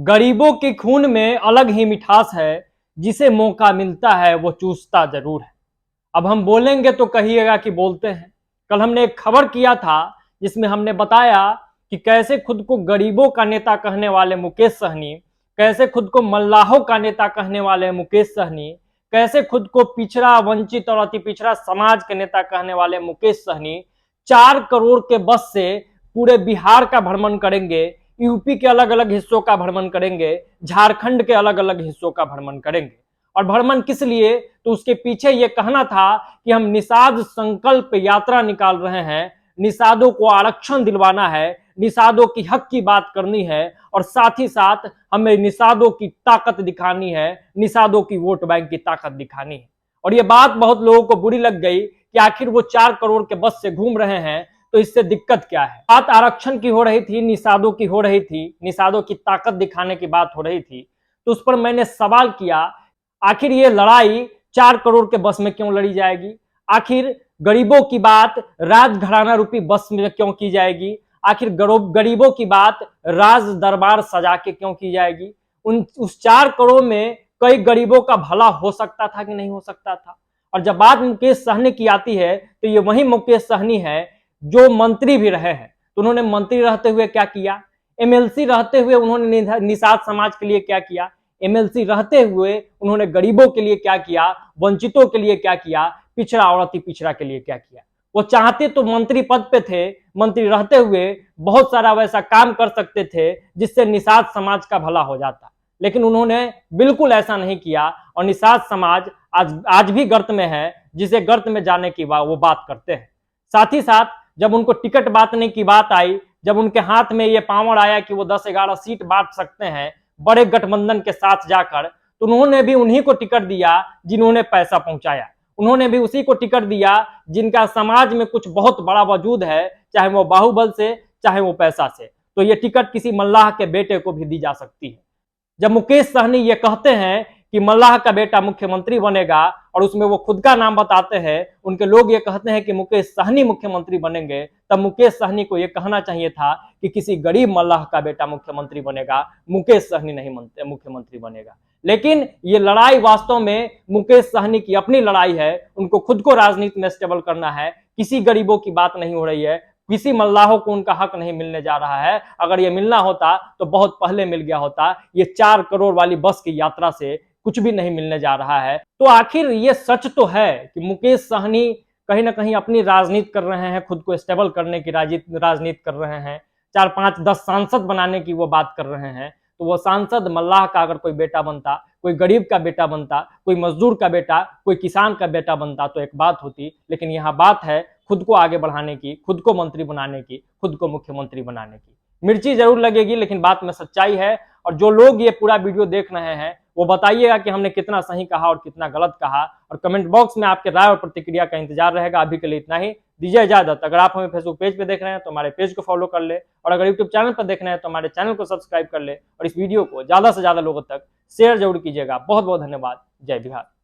गरीबों के खून में अलग ही मिठास है, जिसे मौका मिलता है वो चूसता जरूर है। अब हम बोलेंगे तो कहिएगा कि बोलते हैं। कल हमने एक खबर किया था जिसमें हमने बताया कि कैसे खुद को गरीबों का नेता कहने वाले मुकेश सहनी, कैसे खुद को मल्लाहों का नेता कहने वाले मुकेश सहनी, कैसे खुद को पिछड़ा, वंचित और अति पिछड़ा समाज के नेता कहने वाले मुकेश सहनी 4 करोड़ के बस से पूरे बिहार का भ्रमण करेंगे, यूपी के अलग अलग हिस्सों का भ्रमण करेंगे, झारखंड के अलग अलग हिस्सों का भ्रमण करेंगे। और भ्रमण किस लिए? तो उसके पीछे यह कहना था कि हम निषाद संकल्प यात्रा निकाल रहे हैं, निषादों को आरक्षण दिलवाना है, निषादों की हक की बात करनी है और साथ ही साथ हमें निषादों की ताकत दिखानी है, निषादों की वोट बैंक की ताकत दिखानी है। और यह बात बहुत लोगों को बुरी लग गई कि आखिर वो 4 करोड़ के बस से घूम रहे हैं तो इससे दिक्कत क्या है। बात आरक्षण की हो रही थी, निषादों की हो रही थी, निषादों की ताकत दिखाने की बात हो रही थी। तो उस पर मैंने सवाल किया, आखिर ये लड़ाई 4 करोड़ के बस में क्यों लड़ी जाएगी? आखिर गरीबों की बात राजघराना रूपी बस में क्यों की जाएगी? आखिर गरीबों की बात राज दरबार सजा के क्यों की जाएगी? उस 4 करोड़ में कई गरीबों का भला हो सकता था कि नहीं हो सकता था? और जब बात मुकेश सहनी की आती है तो ये वही मुकेश सहनी है जो मंत्री भी रहे हैं। तो उन्होंने मंत्री रहते हुए क्या किया? एमएलसी रहते हुए उन्होंने निषाद समाज के लिए क्या किया? एमएलसी रहते हुए उन्होंने गरीबों के लिए क्या किया? वंचितों के लिए क्या किया? पिछड़ा और अति पिछड़ा के लिए क्या किया? वो चाहते तो मंत्री पद पे थे, मंत्री रहते हुए बहुत सारा वैसा काम कर सकते थे जिससे निषाद समाज का भला हो जाता, लेकिन उन्होंने बिल्कुल ऐसा नहीं किया। और निषाद समाज आज भी गर्त में है, जिसे गर्त में जाने की वो बात करते हैं। साथ ही साथ जब उनको टिकट बांटने की बात आई, जब उनके हाथ में ये पावर आया कि वो 10-11 सीट बांट सकते हैं बड़े गठबंधन के साथ जाकर, तो उन्होंने भी उन्हीं को टिकट दिया जिन्होंने पैसा पहुंचाया। उन्होंने भी उसी को टिकट दिया जिनका समाज में कुछ बहुत बड़ा वजूद है, चाहे वो बाहुबल से, चाहे वो पैसा से। तो ये टिकट किसी मल्लाह के बेटे को भी दी जा सकती है। जब मुकेश सहनी ये कहते हैं कि मल्लाह का बेटा मुख्यमंत्री बनेगा और उसमें वो खुद का नाम बताते हैं, उनके लोग ये कहते हैं कि मुकेश सहनी मुख्यमंत्री बनेंगे, तब मुकेश सहनी को ये कहना चाहिए था कि किसी गरीब मल्लाह का बेटा मुख्यमंत्री बनेगा, मुकेश सहनी नहीं मुख्यमंत्री बनेगा। लेकिन ये लड़ाई वास्तव में मुकेश सहनी की अपनी लड़ाई है, उनको खुद को राजनीति में स्टेबल करना है। किसी गरीबों की बात नहीं हो रही है, किसी मल्लाहों को उनका हक नहीं मिलने जा रहा है। अगर ये मिलना होता तो बहुत पहले मिल गया होता। ये 4 करोड़ वाली बस की यात्रा से कुछ भी नहीं मिलने जा रहा है। तो आखिर ये सच तो है कि मुकेश सहनी कहीं ना कहीं अपनी राजनीति कर रहे हैं, खुद को स्टेबल करने की राजनीति कर रहे हैं, 4-5-10 सांसद बनाने की वो बात कर रहे हैं। तो वो सांसद मल्लाह का अगर कोई बेटा बनता, कोई गरीब का बेटा बनता, कोई मजदूर का बेटा, कोई किसान का बेटा बनता तो एक बात होती। लेकिन यहाँ बात है खुद को आगे बढ़ाने की, खुद को मंत्री बनाने की, खुद को मुख्यमंत्री बनाने की। मिर्ची जरूर लगेगी लेकिन बात में सच्चाई है। और जो लोग ये पूरा वीडियो देख रहे हैं वो बताइएगा कि हमने कितना सही कहा और कितना गलत कहा, और कमेंट बॉक्स में आपके राय और प्रतिक्रिया का इंतजार रहेगा। अभी के लिए इतना ही, दीजिए इजाजत। अगर आप हमें फेसबुक पेज पे देख रहे हैं तो हमारे पेज को फॉलो कर ले, और अगर यूट्यूब चैनल पर देख रहे हैं तो हमारे चैनल को सब्सक्राइब कर ले, और इस वीडियो को ज्यादा से ज्यादा लोगों तक शेयर जरूर कीजिएगा। बहुत बहुत धन्यवाद। जय बिहार।